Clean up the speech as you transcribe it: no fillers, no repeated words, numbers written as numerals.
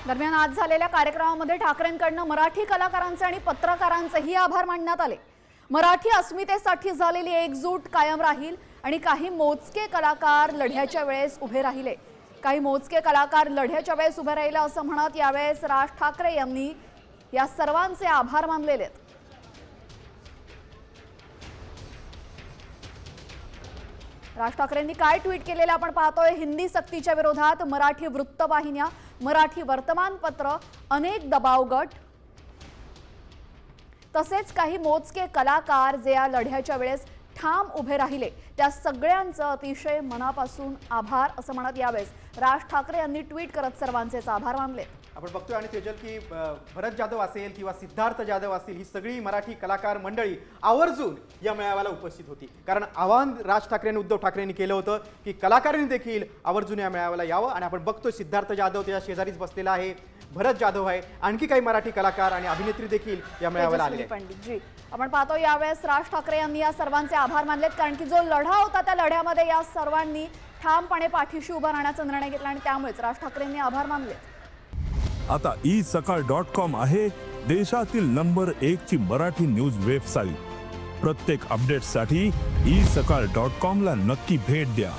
दरम्यान आज झालेल्या कार्यक्रमामध्ये ठाकरेंकडून मराठी कलाकारांचे आणि पत्रकारांचेही आभार मानण्यात आले। मराठी अस्मितेसाठी झालेली एकजूट कायम राहील आणि काही मोजके कलाकार लढ्याच्या वेळेस उभे राहिले। काही मोजके कलाकार लढ्याच्या वेळेस उभे राहिले असं म्हणत यावेळेस राज ठाकरे यांनी या सर्वांचे आभार मानलेले आहेत। राज ठाकरेंनी काय ट्विट केलेलं आपण पाहतोय। हिंदी सक्तीच्या विरोधात मराठी वृत्तवाहिन्या, मराठी वर्तमानपत्र, अनेक दबाव गट तसेच काही मोजके कलाकार जे या लढ्याच्या वेळेस ठाम उभे राहिले त्या सगळ्यांचं अतिशय मनापासून आभार असं म्हणत यावेळेस राज ठाकरे यांनी ट्विट करत सर्वांचेच आभार मानले। आपण बघतोय आणि तेजल की भरत जाधव असेल किंवा सिद्धार्थ जाधव असतील ही सगळी मराठी कलाकार मंडळी आवर्जून या मेळाव्याला उपस्थित होती। कारण आवाहन राज ठाकरेंनी उद्धव ठाकरेंनी केलं होतं की कलाकारांनी देखील आवर्जून या मेळाव्याला यावं आणि आपण बघतोय सिद्धार्थ जाधव त्याच्या शेजारीच बसलेला आहे, भरत जाधव आहे, आणखी काही मराठी कलाकार आणि अभिनेत्री देखील या मेळाव्याला आले आहेत। आपण पाहतो यावेळेस राज ठाकरे यांनी या सर्वांचे आभार मानलेत कारण की जो लढा होता त्या लढ्यामध्ये या सर्वांनी ठामपणे पाठीशी उभा राहण्याचा निर्णय घेतला आणि त्यामुळेच राज ठाकरेंनी आभार मानले। आता isakal.com आहे देशातील नंबर 1 ची मराठी न्यूज वेबसाईट। प्रत्येक अपडेटसाठी isakal.com ला नक्की भेट द्या।